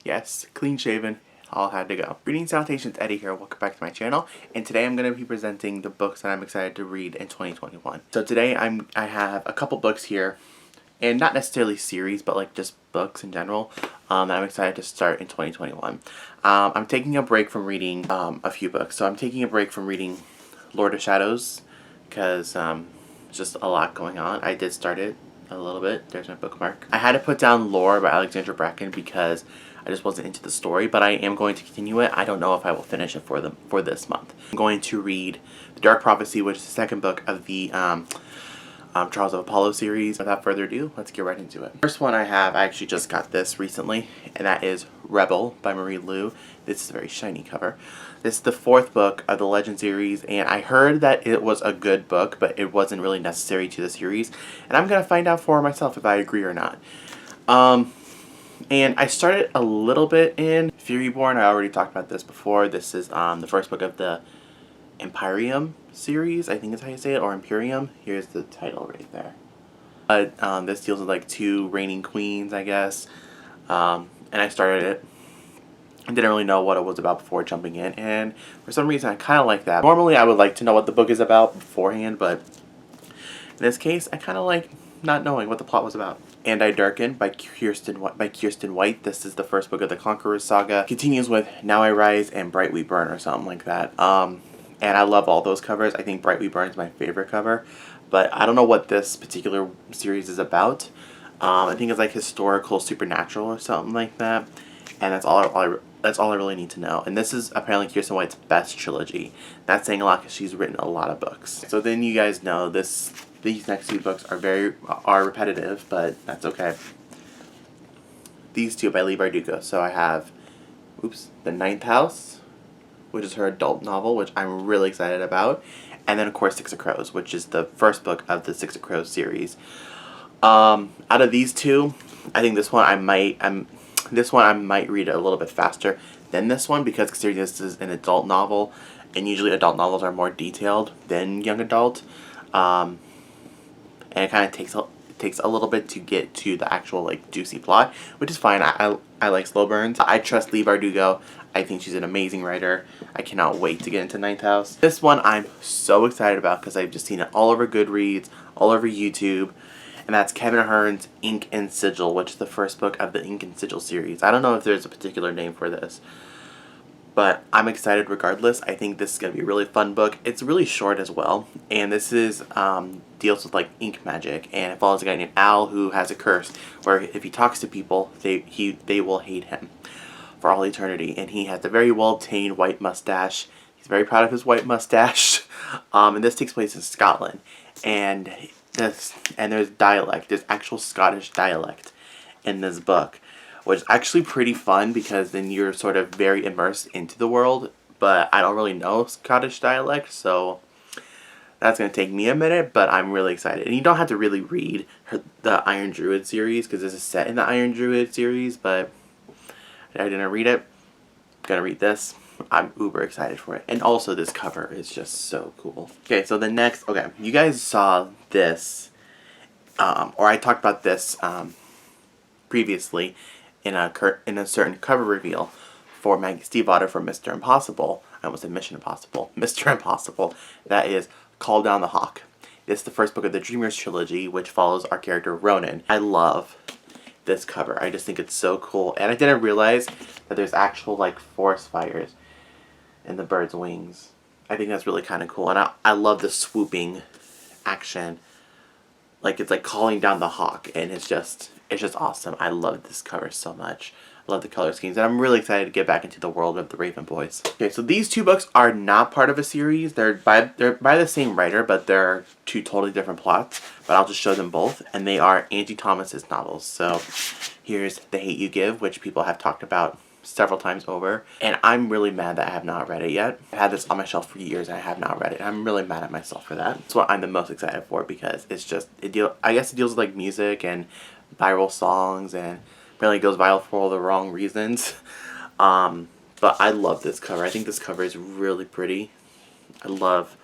Yes, clean shaven, all had to go. Greetings, salutations, Eddie here. Welcome back to my channel. And today I'm going to be presenting the books that I'm excited to read in 2021. So today I have a couple books here, and not necessarily series, but like just books in general that I'm excited to start in 2021. I'm taking a break from reading a few books. So I'm taking a break from reading Lord of Shadows because just a lot going on. I did start it a little bit. There's my bookmark. I had to put down Lore by Alexandra Bracken because I just wasn't into the story, but I am going to continue it. I don't know if I will finish it for this month. I'm going to read The Dark Prophecy, which is the second book of the Trials of Apollo series. Without further ado, let's get right into it. First one I actually just got this recently, and that is Rebel by Marie Lu. This is a very shiny cover. This is the fourth book of the Legend series, and I heard that it was a good book, but it wasn't really necessary to the series, and I'm going to find out for myself if I agree or not. And I started a little bit in Furyborn. I already talked about this before. This is the first book of the Imperium series, I think is how you say it, or Imperium. Here's the title right there. This deals with like two reigning queens, I guess. And I started it. I didn't really know what it was about before jumping in, and for some reason I kind of like that. Normally I would like to know what the book is about beforehand, but in this case I kind of like not knowing what the plot was about. And I Darken by Kirsten White. This is the first book of the Conqueror's Saga. Continues with Now I Rise and Bright We Burn or something like that. And I love all those covers. I think Bright We Burn is my favorite cover, but I don't know what this particular series is about. I think it's like historical supernatural or something like that, and that's all I really need to know. And this is apparently Kirsten White's best trilogy. That's saying a lot because she's written a lot of books. So then you guys know these next two books are repetitive, but that's okay. These two by Leigh Bardugo. So I have, The Ninth House, which is her adult novel, which I'm really excited about, and then of course Six of Crows, which is the first book of the Six of Crows series. Out of these two, I think this one I might read it a little bit faster than this one, because considering this is an adult novel, and usually adult novels are more detailed than young adult. And it kind of takes a little bit to get to the actual like juicy plot, which is fine. I like slow burns. I trust Leigh Bardugo. I think she's an amazing writer. I cannot wait to get into Ninth House. This one I'm so excited about because I've just seen it all over Goodreads, all over YouTube, and that's Kevin Ahern's Ink and Sigil, which is the first book of the Ink and Sigil series. I don't know if there's a particular name for this, but I'm excited regardless. I think this is going to be a really fun book. It's really short as well, and this is deals with like ink magic, and it follows a guy named Al who has a curse where if he talks to people, they will hate him for all eternity. And he has a very well-obtained white mustache. He's very proud of his white mustache. And this takes place in Scotland, and there's dialect. There's actual Scottish dialect in this book, which is actually pretty fun because then you're sort of very immersed into the world. But I don't really know Scottish dialect, so that's going to take me a minute, but I'm really excited. And you don't have to really read the Iron Druid series because this is set in the Iron Druid series, but I didn't read it. I'm going to read this. I'm uber excited for it. And also this cover is just so cool. Okay, so the next, you guys saw this, or I talked about this previously in a certain cover reveal for Maggie Stiefvater for Mr. Impossible. I almost said Mission Impossible. Mr. Impossible. That is Call Down the Hawk. This is the first book of the Dreamers trilogy, which follows our character Ronan. I love this cover. I just think it's so cool. And I didn't realize that there's actual like forest fires in the bird's wings. I think that's really kind of cool. And I love the swooping action. Like it's like calling down the hawk, and it's just awesome. I love this cover so much. I love the color schemes, and I'm really excited to get back into the world of the Raven Boys. Okay, so these two books are not part of a series. They're by the same writer, but they're two totally different plots. But I'll just show them both, and they are Angie Thomas's novels. So here's The Hate You Give, which people have talked about several times over, and I'm really mad that I have not read it yet. I've had this on my shelf for years and I have not read it. I'm really mad at myself for that. It's what I'm the most excited for because it's just I guess it deals with like music and viral songs, and apparently it goes viral for all the wrong reasons. But I love this cover. I think this cover is really pretty. I love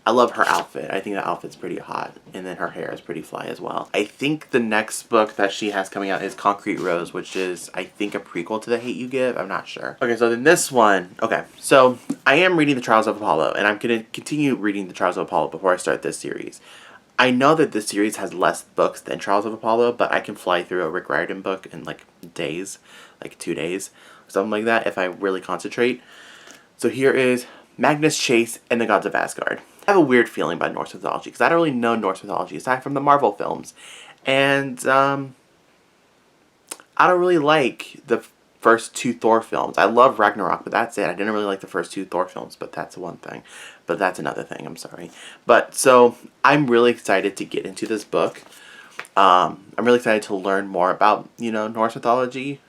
I love her outfit. I think the outfit's pretty hot. And then her hair is pretty fly as well. I think the next book that she has coming out is Concrete Rose, which is, I think, a prequel to The Hate You Give. I'm not sure. Okay, so then this one. Okay, so I am reading The Trials of Apollo, and I'm going to continue reading The Trials of Apollo before I start this series. I know that this series has less books than Trials of Apollo, but I can fly through a Rick Riordan book in like days, like 2 days, or something like that if I really concentrate. So here is Magnus Chase and the Gods of Asgard. I have a weird feeling about Norse mythology because I don't really know Norse mythology aside from the Marvel films. And I don't really like the first 2 Thor films. I love Ragnarok, but that's it. I didn't really like the first 2 Thor films, but that's one thing. But that's another thing, I'm sorry. But so I'm really excited to get into this book. I'm really excited to learn more about, Norse mythology.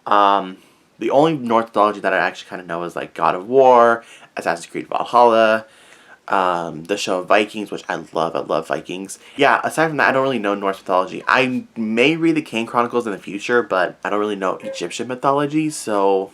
The only Norse mythology that I actually kind of know is like God of War, Assassin's Creed Valhalla, the show Vikings, which I love. I love Vikings. Yeah, aside from that, I don't really know Norse mythology. I may read the Kane Chronicles in the future, but I don't really know Egyptian mythology, so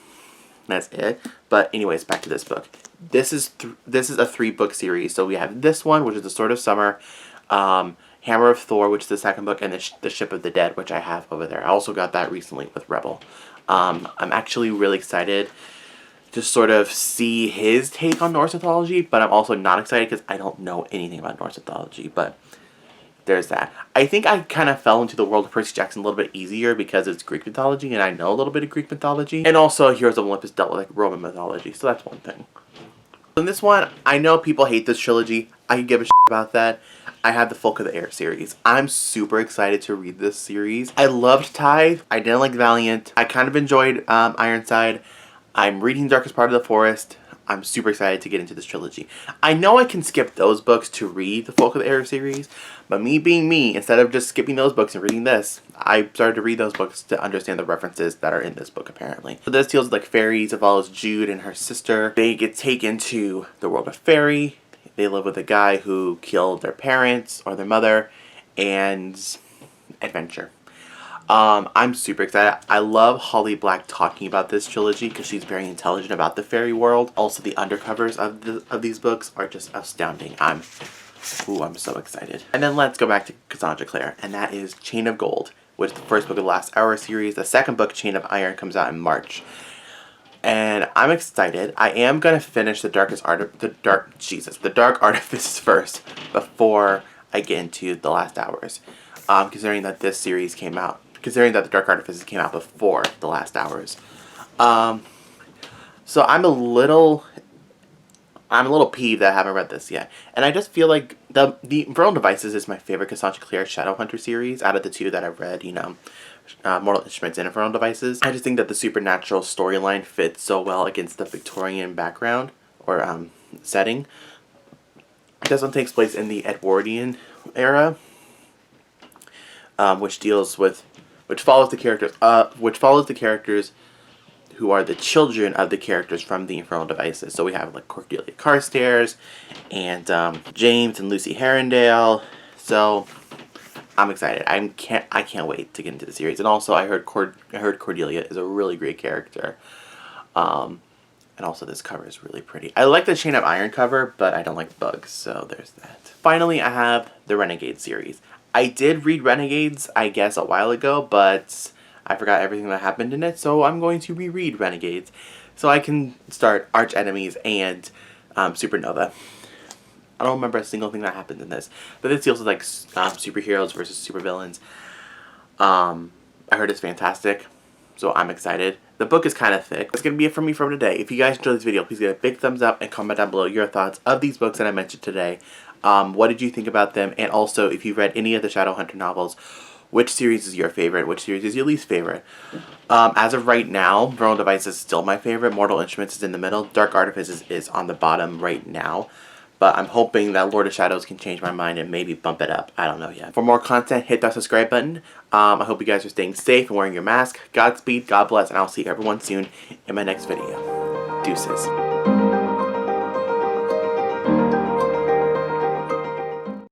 that's it. But anyways, back to this book. This is a 3-book series. So we have this one, which is The Sword of Summer, Hammer of Thor, which is the second book, and the Ship of the Dead, which I have over there. I also got that recently with Rebel. I'm actually really excited to sort of see his take on Norse mythology, but I'm also not excited because I don't know anything about Norse mythology, but there's that. I think I kind of fell into the world of Percy Jackson a little bit easier because it's Greek mythology, and I know a little bit of Greek mythology, and also Heroes of Olympus dealt with like Roman mythology, so that's one thing. In this one, I know people hate this trilogy. I can give a shit about that. I have the Folk of the Air series. I'm super excited to read this series. I loved Tithe. I didn't like Valiant. I kind of enjoyed Ironside. I'm reading Darkest Part of the Forest. I'm super excited to get into this trilogy. I know I can skip those books to read the Folk of the Air series, but me being me, instead of just skipping those books and reading this, I started to read those books to understand the references that are in this book, apparently. So this deals with like fairies. It follows Jude and her sister. They get taken to the world of fairy. They live with a guy who killed their parents or their mother, and adventure. I'm super excited. I love Holly Black talking about this trilogy because she's very intelligent about the fairy world. Also, the undercovers of these books are just astounding. I'm so excited. And then let's go back to Cassandra Clare, and that is Chain of Gold, which is the first book of the Last Hour series. The second book, Chain of Iron, comes out in March. And I'm excited. I am gonna finish the Dark Artifices first before I get into the Last Hours. Considering that this series came out. Considering that the Dark Artifices came out before the Last Hours. So I'm a little peeved that I haven't read this yet. And I just feel like the Infernal Devices is my favorite Cassandra Clare Shadowhunter series out of the 2 that I've read, Mortal Instruments and Infernal Devices. I just think that the supernatural storyline fits so well against the Victorian background or setting. This one takes place in the Edwardian era, which follows the characters who are the children of the characters from the Infernal Devices. So we have like Cordelia Carstairs and James and Lucy Herondale. So I'm excited. I can't wait to get into the series. And also I heard Cordelia is a really great character. And also this cover is really pretty. I like the Chain of Iron cover, but I don't like bugs, so there's that. Finally, I have the Renegade series. I did read Renegades, I guess, a while ago, but I forgot everything that happened in it, so I'm going to reread Renegades so I can start Arch Enemies and Supernova. I don't remember a single thing that happened in this, but this deals with like superheroes versus supervillains. I heard it's fantastic, so I'm excited. The book is kind of thick. That's going to be it for me from today. If you guys enjoyed this video, please give it a big thumbs up and comment down below your thoughts of these books that I mentioned today. What did you think about them? And also, if you've read any of the Shadowhunter novels, which series is your favorite? Which series is your least favorite? As of right now, Infernal Devices is still my favorite. Mortal Instruments is in the middle. Dark Artifices is on the bottom right now. But I'm hoping that Lord of Shadows can change my mind and maybe bump it up. I don't know yet. For more content, hit that subscribe button. I hope you guys are staying safe and wearing your mask. Godspeed, God bless, and I'll see everyone soon in my next video. Deuces.